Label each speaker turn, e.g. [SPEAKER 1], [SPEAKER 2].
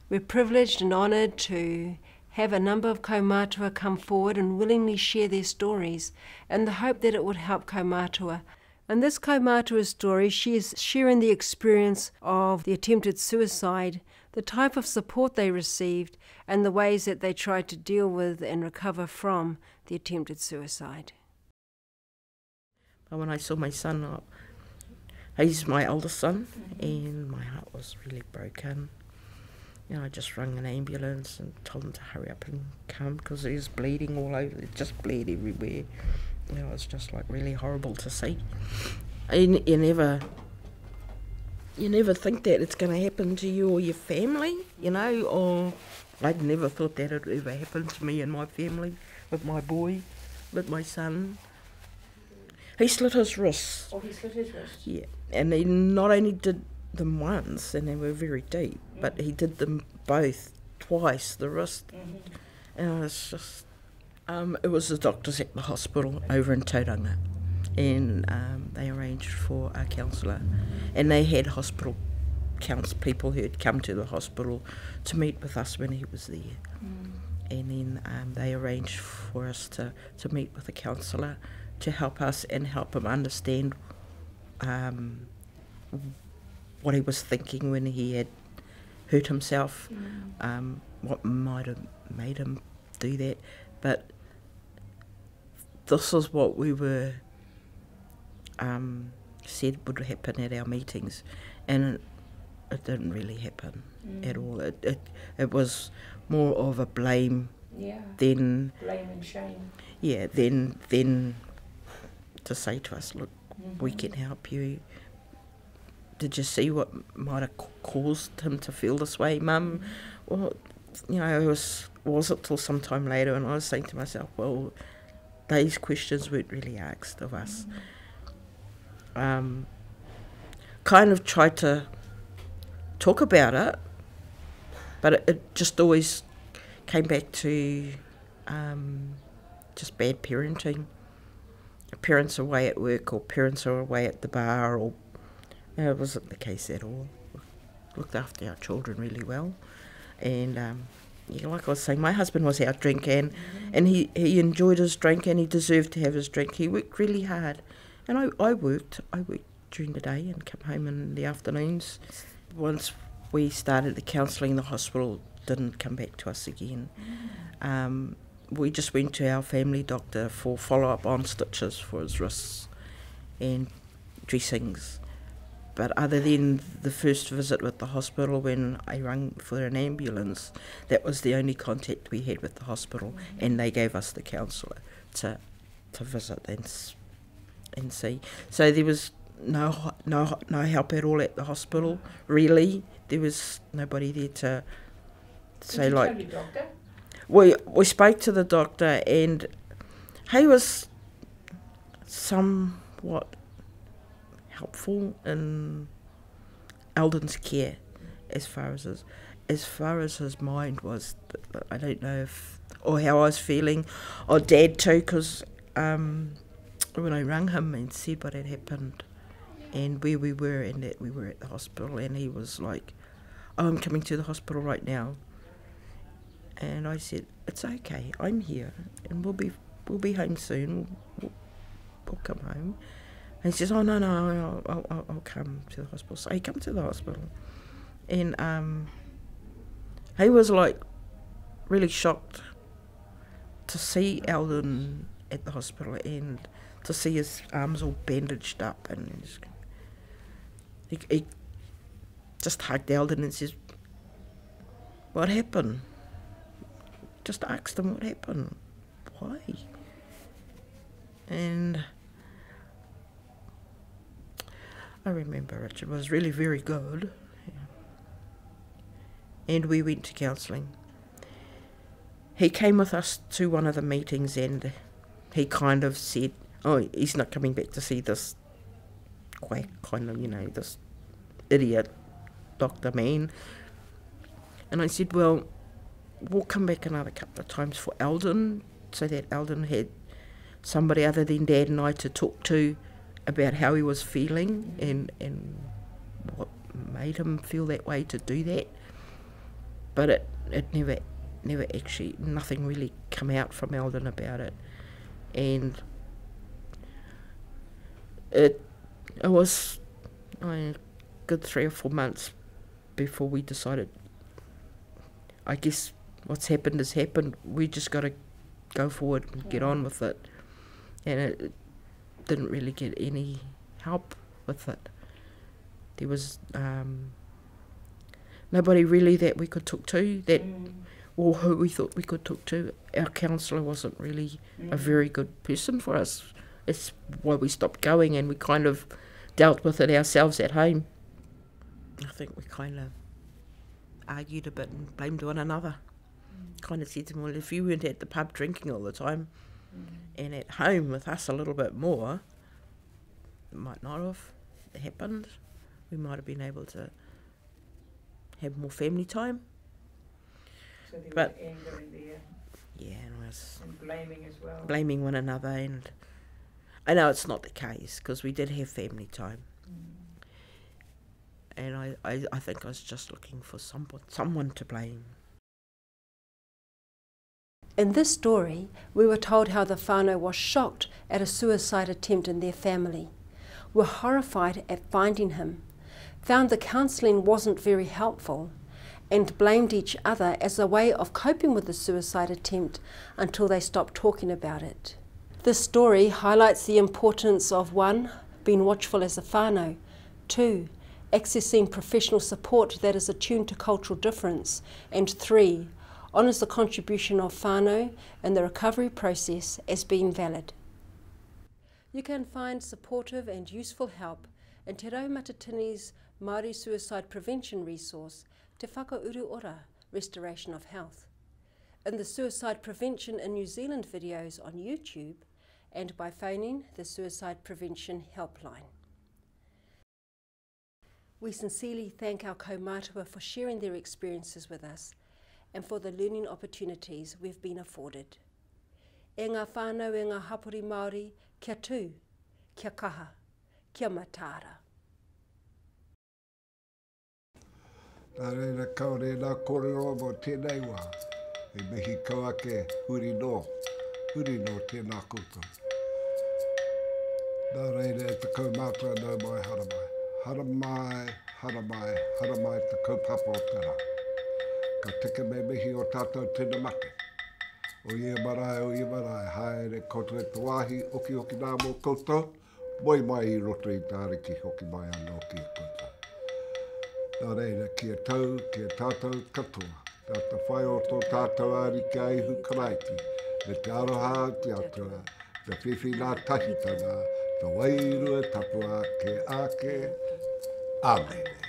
[SPEAKER 1] We're privileged and honoured to have a number of kaumātua come forward and willingly share their stories in the hope that it would help kaumātua. In this kaumātua story, she is sharing the experience of the attempted suicide, the type of support they received, and the ways that they tried to deal with and recover from the attempted suicide.
[SPEAKER 2] When I saw my son, he's my oldest son, and my heart was really broken. You know, I just rang an ambulance and told him to hurry up and come because he was bleeding all over. It just bled everywhere. You know, it was just like really horrible to see. You never think that it's going to happen to you or your family, you know, or I'd never thought that it would ever happen to me and my family, with my boy, with my son. He slit his wrists.
[SPEAKER 3] Oh, he slit his wrist?
[SPEAKER 2] Yeah, and he not only did them once, and they were very deep, but he did them both, twice, the wrist. And it was just, it was the doctors at the hospital over in Tauranga, and they arranged for a counsellor, and they had hospital people who had come to the hospital to meet with us when he was there. And then they arranged for us to meet with a counsellor to help us and help him understand what he was thinking when he had hurt himself, what might have made him do that. But this is what we were said would happen at our meetings, and it didn't really happen at all. It was more of a blame than
[SPEAKER 3] blame and shame.
[SPEAKER 2] Yeah, then to say to us, look, we can help you. Did you see what might have caused him to feel this way, Mum? Well, you know, it wasn't till some time later, and I was saying to myself, well, these questions weren't really asked of us. Kind of tried to talk about it, but it just always came back to just bad parenting. Parents away at work, or parents are away at the bar, or it wasn't the case at all. We looked after our children really well, and yeah, like I was saying, my husband was out drinking, and he enjoyed his drink, and he deserved to have his drink. He worked really hard, and I worked during the day and come home in the afternoons. Once we started the counselling, the hospital didn't come back to us again. We just went to our family doctor for follow-up on stitches for his wrists and dressings. But other than the first visit with the hospital when I rang for an ambulance, that was the only contact we had with the hospital, and they gave us the counsellor to visit and see. So there was no help at all at the hospital, really. There was nobody there to say,
[SPEAKER 3] Did you
[SPEAKER 2] like...
[SPEAKER 3] tell your doctor?
[SPEAKER 2] We spoke to the doctor, and he was somewhat helpful in Eldon's care as far as his mind was. I don't know or how I was feeling, or Dad too, because when I rang him and said what had happened and where we were, and that we were at the hospital, and he was like, oh, I'm coming to the hospital right now. And I said, it's okay, I'm here, and we'll be home soon. We'll come home. And he says, oh, no, I'll come to the hospital. So he come to the hospital. And he was like really shocked to see Eldon at the hospital and to see his arms all bandaged up. And he just hugged Eldon and says, what happened? Just asked him what happened. Why? And I remember Richard was really very good. And we went to counselling. He came with us to one of the meetings, and he kind of said, oh, he's not coming back to see this quack, kind of, you know, this idiot doctor man. And I said, well, we'll come back another couple of times for Eldon, so that Eldon had somebody other than Dad and I to talk to about how he was feeling and what made him feel that way to do that. but it never actually, nothing really come out from Eldon about it. And it was a good 3 or 4 months before we decided, I guess what's happened has happened, we just got to go forward and get on with it. And it didn't really get any help with it. There was nobody really that we could talk to, that or who we thought we could talk to. Our counsellor wasn't really a very good person for us. It's why we stopped going, and we kind of dealt with it ourselves at home. I think we kind of argued a bit and blamed one another. Kind of said to them, well, if you weren't at the pub drinking all the time and at home with us a little bit more, it might not have happened. We might have been able to have more family time.
[SPEAKER 3] So there
[SPEAKER 2] But
[SPEAKER 3] was anger in there.
[SPEAKER 2] Yeah, and
[SPEAKER 3] blaming as well.
[SPEAKER 2] Blaming one another, and I know it's not the case because we did have family time. And I think I was just looking for someone to blame.
[SPEAKER 1] In this story, we were told how the whānau was shocked at a suicide attempt in their family, were horrified at finding him, found the counselling wasn't very helpful, and blamed each other as a way of coping with the suicide attempt until they stopped talking about it. This story highlights the importance of 1. Being watchful as a whānau, 2. Accessing professional support that is attuned to cultural difference, and 3. Honours the contribution of whānau in the recovery process as being valid. You can find supportive and useful help in Te Raumatatini's Māori Suicide Prevention resource, Te Whakauru Ora, Restoration of Health, in the Suicide Prevention in New Zealand videos on YouTube, and by phoning the Suicide Prevention Helpline. We sincerely thank our kaumātua for sharing their experiences with us and for the learning opportunities we've been afforded. E ngā whānau e ngā hapori Māori, kia tū, kia kaha, kia matara.
[SPEAKER 4] Tā reira kaore nā kōrero mo tēnei wā, e mihi kauake huri no tēnā koutou. Nā reira e te kaumātua nau mai haramai. Haramai te kaupapa o tērā. Ka teke me mihi o tātou tēnā mate. O ia marae, haere koutou e te wāhi, oki nā mō koutou, moi mai I roto I tāriki hoki mai anō ki koutou. Nā reira, kia tātou katoa, tātou whai o tō tātou āriki ai Hakaraia, me te aroha te atua, te whiwhi nā tahitana, te wairua tapua ke ake, Amen.